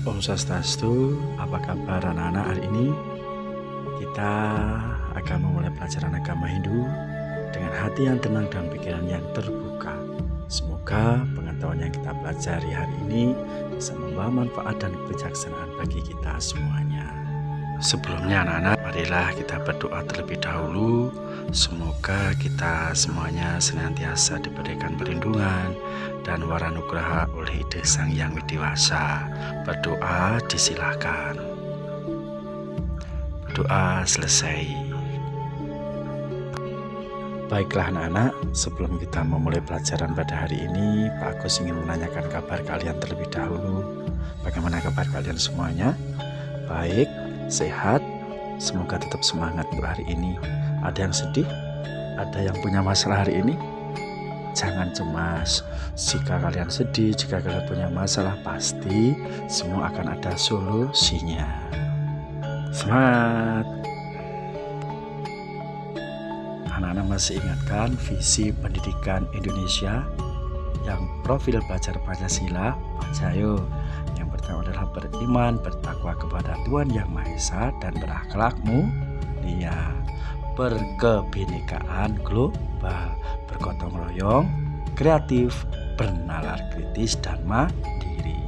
Om Swastiastu, apa kabar anak-anak hari ini? Kita akan memulai pelajaran agama Hindu dengan hati yang tenang dan pikiran yang terbuka. Semoga pengetahuan yang kita pelajari hari ini bisa membawa manfaat dan kebijaksanaan bagi kita semuanya. Sebelumnya anak-anak, marilah kita berdoa terlebih dahulu. Semoga kita semuanya senantiasa diberikan perlindungan dan waranugraha oleh Ide Sang Yang Widiwasa. Berdoa disilahkan. Doa selesai. Baiklah anak-anak, sebelum kita memulai pelajaran pada hari ini, Pak Agus ingin menanyakan kabar kalian terlebih dahulu. Bagaimana kabar kalian semuanya? Baik, sehat, semoga tetap semangat untuk hari ini. Ada yang sedih? Ada yang punya masalah hari ini? Jangan cemas. Jika kalian sedih, jika kalian punya masalah, pasti semua akan ada solusinya. Semangat! Anak-anak masih ingatkan visi pendidikan Indonesia yang profil belajar Pancasila? Baca yuk. Yang pertama adalah beriman, bertakwa kepada Tuhan Yang Maha Esa dan berakhlak mulia, berkebinekaan global, bergotong royong, kreatif, bernalar kritis dan mandiri.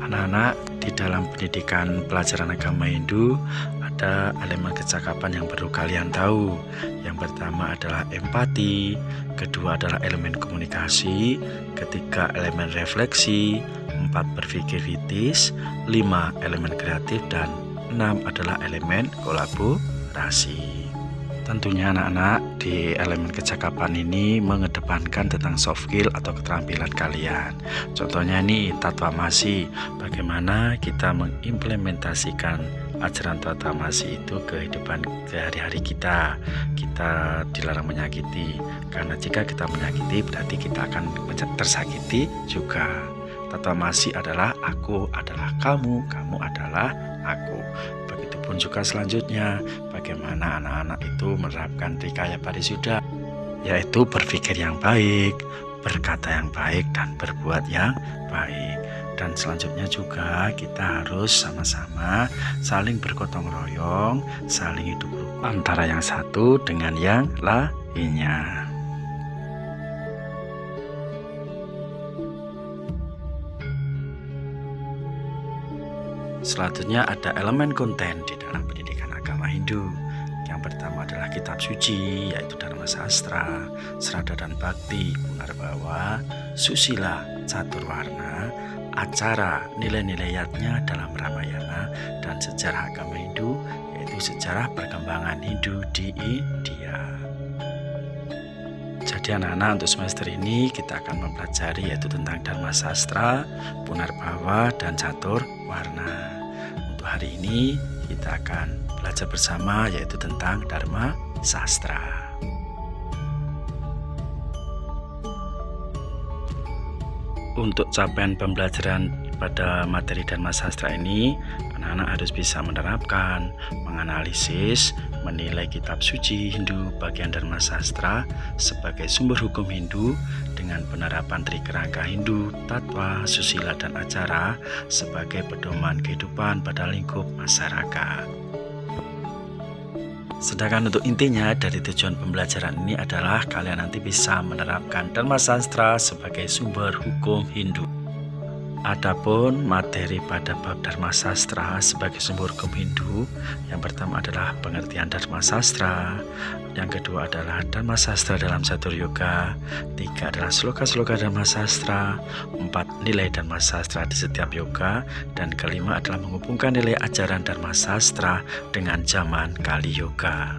Anak-anak, di dalam pendidikan pelajaran agama Hindu ada elemen kecakapan yang perlu kalian tahu. Yang pertama adalah empati, kedua adalah elemen komunikasi, ketiga elemen refleksi, 4 berpikir kritis, 5 elemen kreatif, dan 6 adalah elemen kolaborasi. Tentunya anak-anak di elemen kecakapan ini mengedepankan tentang soft skill atau keterampilan kalian. Contohnya nih tatwamasi, bagaimana kita mengimplementasikan ajaran tatwamasi itu ke kehidupan sehari-hari kita. Kita dilarang menyakiti, karena jika kita menyakiti berarti kita akan tersakiti juga. Tatwamasi adalah aku adalah kamu, kamu adalah aku. Begitupun juga selanjutnya, bagaimana anak-anak itu menerapkan Trikaya Parisudha, yaitu berpikir yang baik, berkata yang baik, dan berbuat yang baik. Dan selanjutnya juga kita harus sama-sama saling bergotong royong, saling hidup rukun antara yang satu dengan yang lainnya. Selanjutnya ada elemen konten di dalam pendidikan agama Hindu. Yang pertama adalah kitab suci, yaitu Dharma Sastra, Srada dan Bhakti, Punarbawa, Susila, Catur Warna, acara, nilai-nilai yatnya dalam Ramayana, dan sejarah agama Hindu, yaitu sejarah perkembangan Hindu di India. Jadi anak-anak, untuk semester ini kita akan mempelajari yaitu tentang Dharma Sastra, Punarbawa, dan Catur Warna. Untuk hari ini kita akan belajar bersama yaitu tentang Dharma Sastra. Untuk capaian pembelajaran pada materi Dharma Sastra ini, anak-anak harus bisa menerapkan, menganalisis, menilai kitab suci Hindu bagian Dharma Sastra sebagai sumber hukum Hindu dengan penerapan trikerangka Hindu, tatwa, susila, dan acara sebagai pedoman kehidupan pada lingkup masyarakat. Sedangkan untuk intinya dari tujuan pembelajaran ini adalah kalian nanti bisa menerapkan Dharma Sastra sebagai sumber hukum Hindu. Adapun materi pada bab Dharma Sastra sebagai sumber hukum Hindu, yang pertama adalah pengertian Dharma Sastra, yang kedua adalah Dharma Sastra dalam Catur Yoga, 3 adalah sloka-sloka Dharma Sastra, 4 nilai Dharma Sastra di setiap yoga, dan kelima adalah menghubungkan nilai ajaran Dharma Sastra dengan zaman Kali Yoga.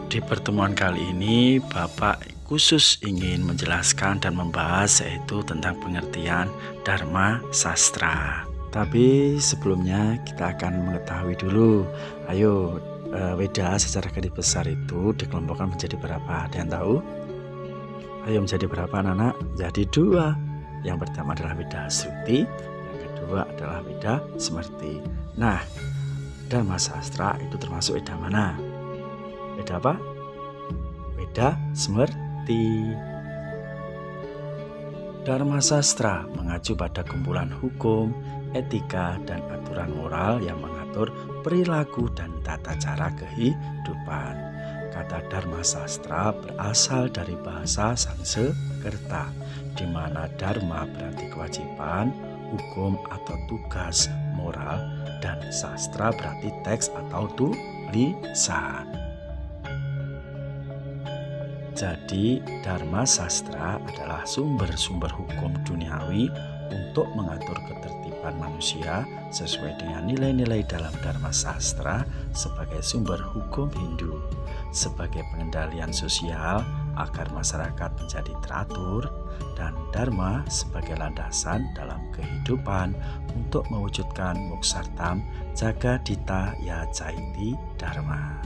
Di pertemuan kali ini, Bapak khusus ingin menjelaskan dan membahas yaitu tentang pengertian Dharma Sastra. Tapi sebelumnya kita akan mengetahui dulu. Ayo, Weda secara garis besar itu dikelompokkan menjadi berapa? Ada yang tahu? Ayo, menjadi berapa anak-anak? Jadi 2. Yang pertama adalah Weda Sruti, yang kedua adalah Weda Smrti. Nah, Dharma Sastra itu termasuk Weda mana? Weda apa? Weda Smrti. Dharma sastra mengacu pada kumpulan hukum, etika, dan aturan moral yang mengatur perilaku dan tata cara kehidupan. Kata dharma sastra berasal dari bahasa Sanskerta, di mana dharma berarti kewajiban, hukum atau tugas moral, dan sastra berarti teks atau tulisan. Jadi, dharma sastra adalah sumber-sumber hukum duniawi untuk mengatur ketertiban manusia sesuai dengan nilai-nilai dalam dharma sastra sebagai sumber hukum Hindu, sebagai pengendalian sosial agar masyarakat menjadi teratur, dan dharma sebagai landasan dalam kehidupan untuk mewujudkan Moksartam Jagadita Ya Jaiti Dharma.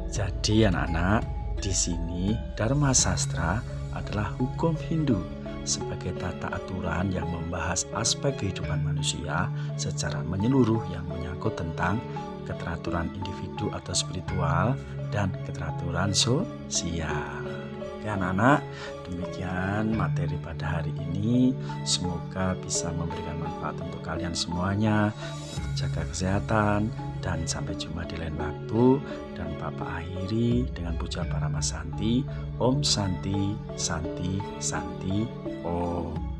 Jadi anak-anak, di sini dharma sastra adalah hukum Hindu sebagai tata aturan yang membahas aspek kehidupan manusia secara menyeluruh yang menyangkut tentang keteraturan individu atau spiritual dan keteraturan sosial. Oke anak-anak, demikian materi pada hari ini. Semoga bisa memberikan manfaat untuk kalian semuanya. Jaga kesehatan dan sampai jumpa di lain waktu. Dan Bapak akhiri dengan puja Parama Santi. Om Santi, Santi, Santi, Om.